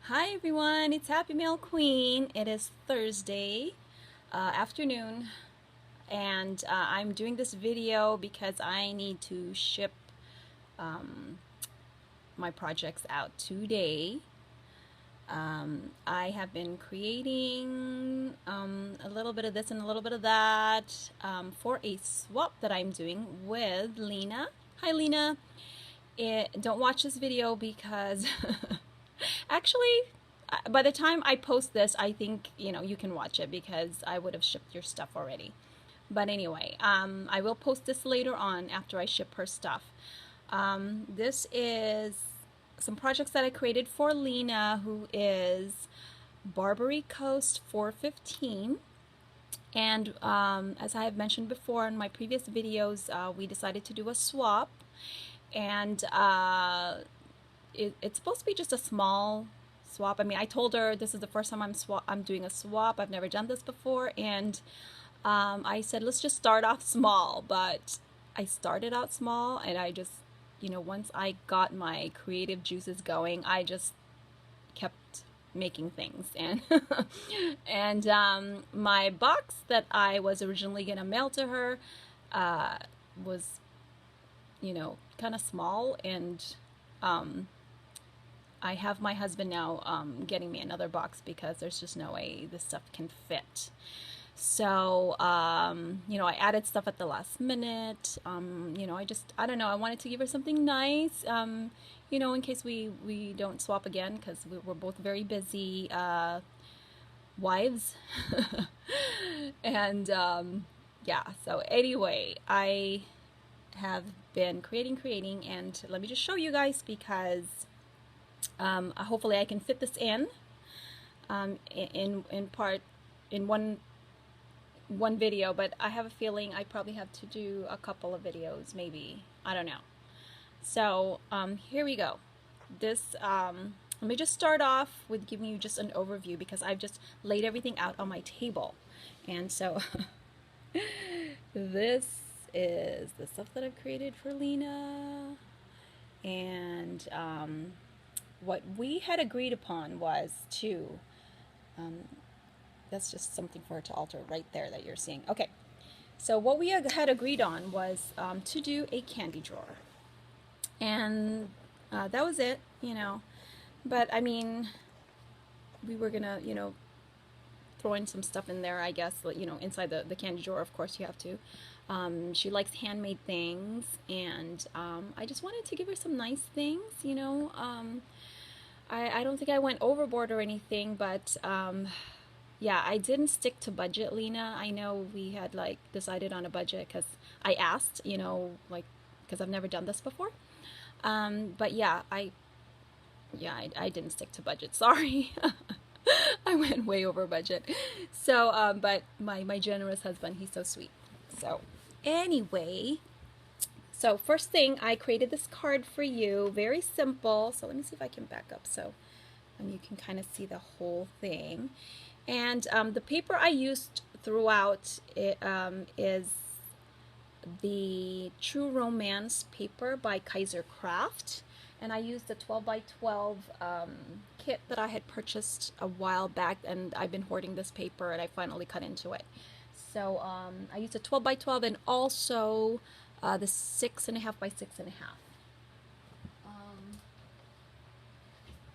Hi everyone, it's Happy Mail Queen. It is Thursday afternoon, and I'm doing this video because I need to ship my projects out today. I have been creating a little bit of this and a little bit of that for a swap that I'm doing with Lena. Hi Lena. Don't watch this video because actually by the time I post this, I think you can watch it because I would have shipped your stuff already. But anyway, I will post this later on after I ship her stuff. This is some projects that I created for Lena, who is Barbarycoast415. And as I have mentioned before in my previous videos, we decided to do a swap. And it's supposed to be just a small swap. I mean, I told her this is the first time I'm doing a swap. I've never done this before, and I said let's just start off small. But I started out small, and I just, once I got my creative juices going, I just kept making things. And and my box that I was originally gonna mail to her was, kind of small, and I have my husband now getting me another box because there's just no way this stuff can fit. So, I added stuff at the last minute. I don't know, I wanted to give her something nice, in case we don't swap again, because we're both very busy wives. And, yeah, so anyway, I have been creating, and let me just show you guys because hopefully I can fit this in one video, but I have a feeling I probably have to do a couple of videos, maybe, I don't know. So here we go. This let me just start off with giving you just an overview because I've just laid everything out on my table. And so this is the stuff that I've created for Lena, and what we had agreed upon was to, that's just something for her to alter right there that you're seeing. Okay, so what we had agreed on was to do a candy drawer, and that was it, but I mean, we were gonna, throw in some stuff in there, I guess, inside the candy drawer. Of course you have to. She likes handmade things, and I just wanted to give her some nice things, I don't think I went overboard or anything, but yeah, I didn't stick to budget, Lena. I know we had decided on a budget because I asked, because I've never done this before. But yeah, I didn't stick to budget. Sorry. I went way over budget. So, but my generous husband, he's so sweet. So, anyway, so first thing, I created this card for you. Very simple. So let me see if I can back up so you can kind of see the whole thing. And the paper I used throughout it, is the True Romance paper by Kaiser Craft. And I used the 12 by 12 kit that I had purchased a while back, and I've been hoarding this paper, and I finally cut into it. So I used a 12 by 12 and also the 6.5 by 6.5.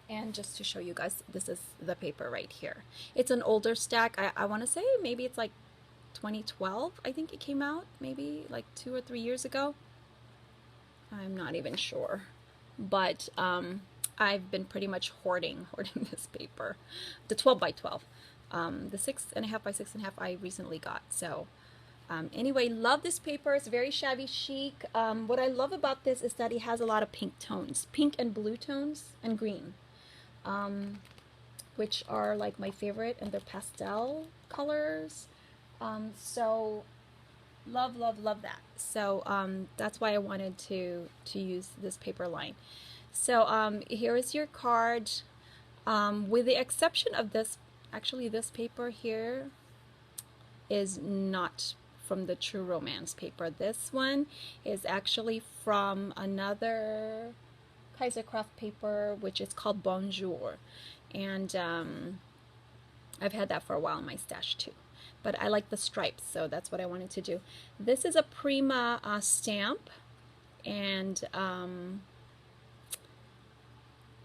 And just to show you guys, this is the paper right here. It's an older stack. I want to say maybe it's like 2012, I think it came out, maybe like 2 or 3 years ago. I'm not even sure. But I've been pretty much hoarding this paper. The 12 by 12. The 6.5 by 6.5 I recently got. So anyway, love this paper. It's very shabby chic. What I love about this is that it has a lot of pink tones. Pink and blue tones and green. Which are like my favorite, and they're pastel colors. So love that. So that's why I wanted to use this paper line. So here is your card, with the exception of this. Actually, this paper here is not from the True Romance paper. This one is actually from another Kaiser Craft paper, which is called Bonjour. and I've had that for a while in my stash too. But I like the stripes, so that's what I wanted to do. This is a Prima stamp, and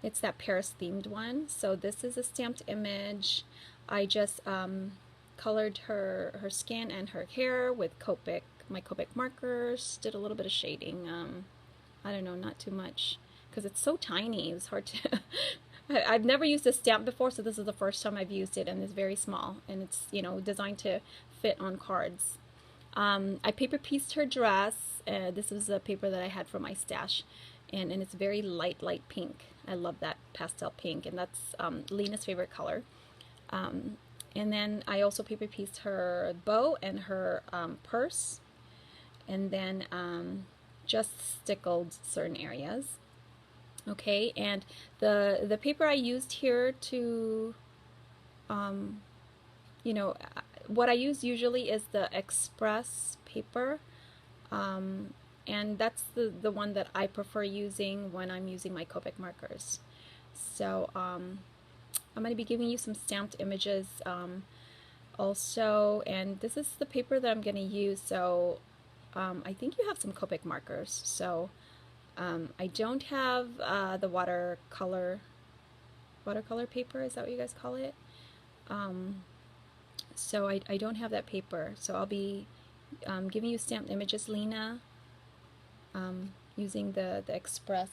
it's that Paris themed one. So this is a stamped image. I just colored her skin and her hair with my Copic markers. Did a little bit of shading. I don't know, not too much, because it's so tiny. It was hard to. I've never used a stamp before, so this is the first time I've used it, and it's very small, and it's, you know, designed to fit on cards. I paper pieced her dress. This was a paper that I had from my stash, and it's very light pink. I love that pastel pink, and that's Lena's favorite color. And then I also paper pieced her bow and her purse, and then just stickled certain areas. Okay, and the paper I used here to, you know, what I use usually is the Express paper, and that's the one that I prefer using when I'm using my Copic markers. So I'm going to be giving you some stamped images also, and this is the paper that I'm going to use. So I think you have some Copic markers. So I don't have the watercolor paper, is that what you guys call it? So I don't have that paper. So I'll be giving you stamped images, Lena, using the Express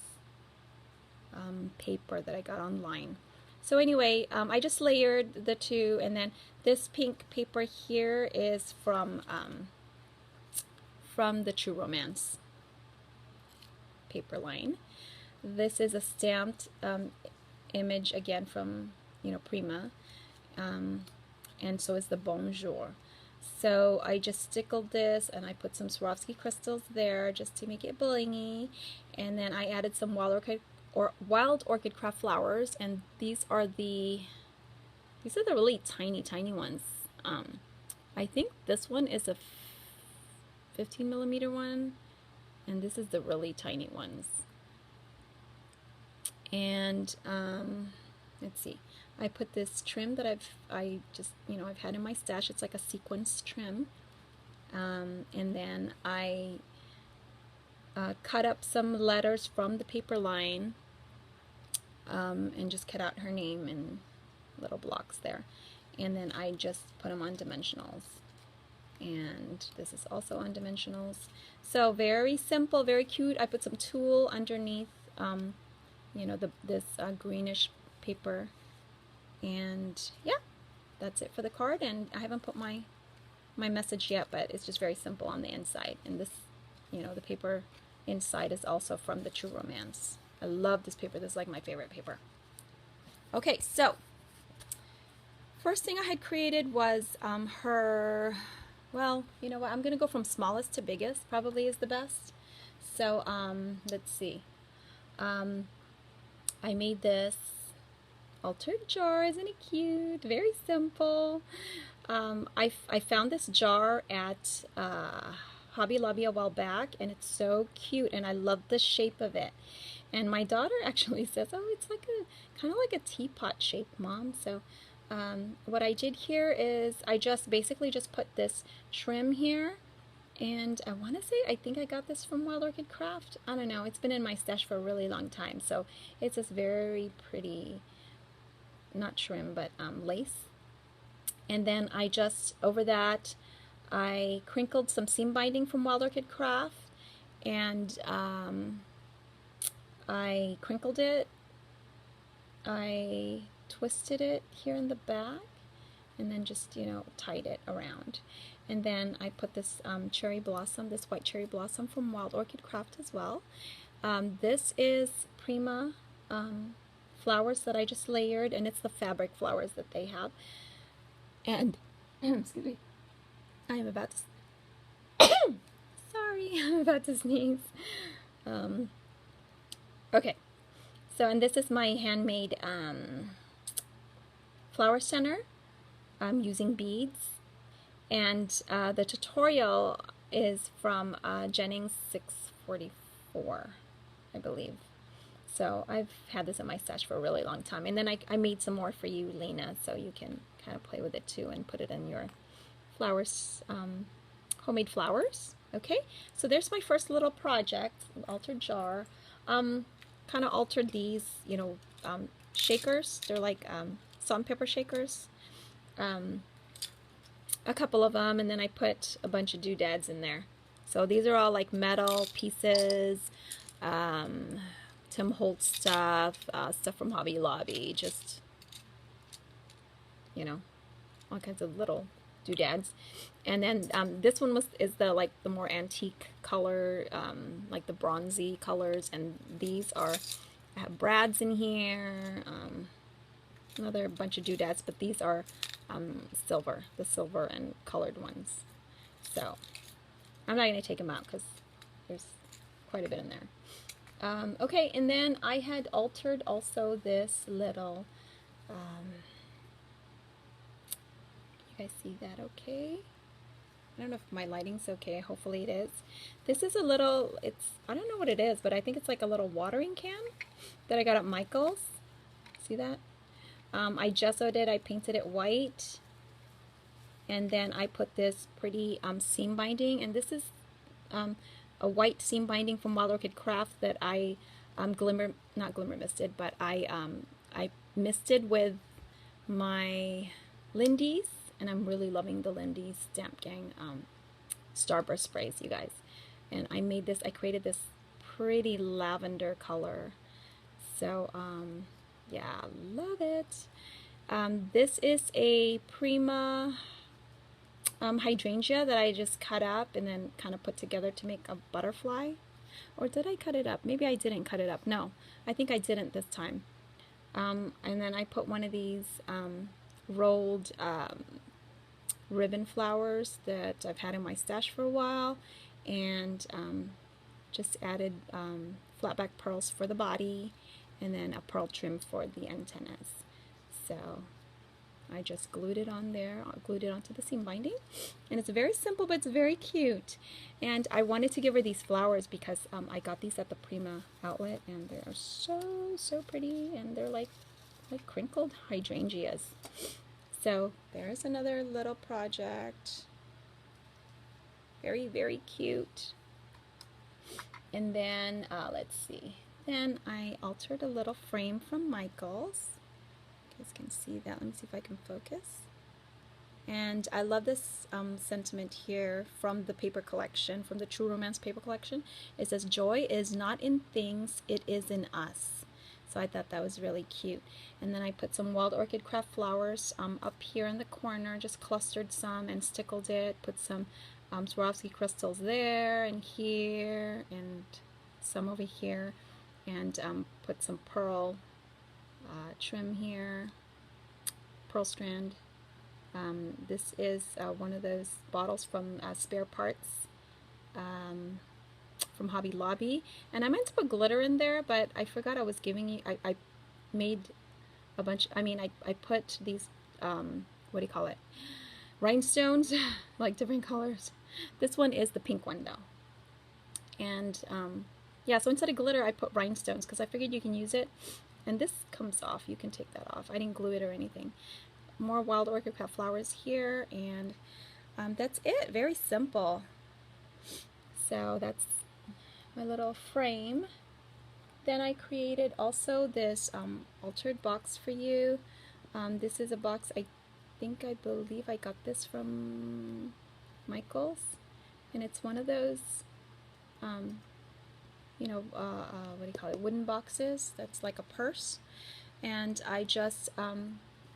paper that I got online. So anyway, I just layered the two, and then this pink paper here is from the True Romance paper line. This is a stamped image again from, you know, Prima, and so is the Bonjour. So I just stickled this, and I put some Swarovski crystals there just to make it blingy, and then I added some Wild Orchid Craft flowers, and these are the really tiny ones. I think this one is a 15mm one, and this is the really tiny ones. And let's see, I put this trim that I've had in my stash. It's like a sequence trim, and then I cut up some letters from the paper line, and just cut out her name in little blocks there, and then I just put them on dimensionals. And this is also on dimensionals. So very simple, very cute. I put some tulle underneath, you know, this greenish paper, and yeah, that's it for the card. And I haven't put my message yet, but it's just very simple on the inside. And this, you know, the paper inside is also from the True Romance. I love this paper. This is like my favorite paper. Okay, so first thing I had created was her. Well, you know what, I'm going to go from smallest to biggest, probably is the best. So, let's see. I made this altered jar. Isn't it cute? Very simple. I found this jar at Hobby Lobby a while back, and it's so cute, and I love the shape of it. And my daughter actually says, oh, it's like kind of like a teapot shape, Mom. So what I did here is I basically just put this trim here, and I want to say, I think I got this from Wild Orchid Craft. I don't know, it's been in my stash for a really long time. So it's this very pretty, not trim, but lace. And then I just, over that, I crinkled some seam binding from Wild Orchid Craft, and I crinkled it, I twisted it here in the back, and then just, you know, tied it around. And then I put this cherry blossom, this white cherry blossom from Wild Orchid Craft as well. This is Prima flowers that I just layered, and it's the fabric flowers that they have. And excuse me, I am about to sorry, I'm about to sneeze. Okay, so, and this is my handmade flower center. I'm using beads, and the tutorial is from Jennings 644, I believe. So I've had this in my stash for a really long time. And then I made some more for you, Lena, so you can kind of play with it too and put it in your flowers, homemade flowers. Okay, so there's my first little project, altered jar. Kind of altered these, you know, shakers. They're like salt and pepper shakers. A couple of them, and then I put a bunch of doodads in there. So these are all like metal pieces, Tim Holtz stuff, stuff from Hobby Lobby, just, you know, all kinds of little doodads. And then this one is the more antique color, like the bronzy colors, and these are, I have brads in here, another bunch of doodads, but these are silver, the silver and colored ones. So I'm not going to take them out because there's quite a bit in there. Okay, and then I had altered also this little, you guys see that okay? I don't know if my lighting's okay, hopefully it is. This is a little, I don't know what it is, but I think it's like a little watering can that I got at Michael's. See that? I gessoed it, I painted it white, and then I put this pretty seam binding, and this is a white seam binding from Wild Orchid Craft that I not glimmer misted, but I misted with my Lindy's, and I'm really loving the Lindy's Stamp Gang Starburst sprays, you guys. And I created this pretty lavender color. So yeah, love it. This is a Prima hydrangea that I just cut up and then kind of put together to make a butterfly. Or did I cut it up? Maybe I didn't cut it up. No, I think I didn't this time. And then I put one of these rolled ribbon flowers that I've had in my stash for a while, and just added flatback pearls for the body, and then a pearl trim for the antennas. So I just glued it on there, glued it onto the seam binding, and it's very simple, but it's very cute. And I wanted to give her these flowers because I got these at the Prima outlet, and they're so pretty, and they're like crinkled hydrangeas. So there's another little project. Very, very cute. And then let's see. Then I altered a little frame from Michael's. You guys can see that. Let me see if I can focus. And I love this sentiment here from the paper collection, from the True Romance paper collection. It says, "Joy is not in things, it is in us." So I thought that was really cute. And then I put some Wild Orchid Craft flowers up here in the corner, just clustered some and stickled it. Put some Swarovski crystals there and here and some over here. And put some pearl trim here, pearl strand. This is one of those bottles from Spare Parts from Hobby Lobby, and I meant to put glitter in there, but I forgot I was giving you, I made a bunch, I put these, what do you call it, rhinestones, like different colors. This one is the pink one though. And yeah, so instead of glitter I put rhinestones because I figured you can use it. And this comes off, you can take that off. I didn't glue it or anything. More Wild Orchid Craft flowers here, and that's it. Very simple. So that's my little frame. Then I created also this altered box for you. This is a box, I believe I got this from Michael's, and it's one of those you know, what do you call it, wooden boxes that's like a purse. And I just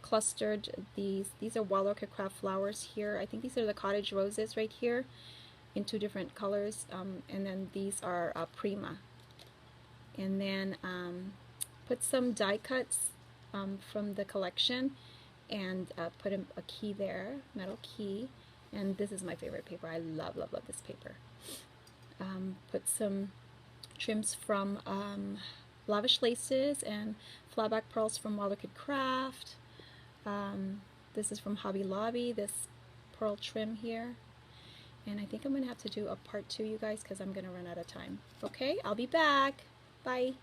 clustered these are Wild Orchid Craft flowers here. I think these are the cottage roses right here in 2 different colors, and then these are Prima. And then put some die cuts from the collection, and put a key there, metal key. And this is my favorite paper. I love this paper. Put some trims from Lavish Laces and flatback pearls from Wild Orchid Craft. This is from Hobby Lobby, this pearl trim here. And I think I'm going to have to do a part 2, you guys, because I'm going to run out of time. Okay, I'll be back. Bye.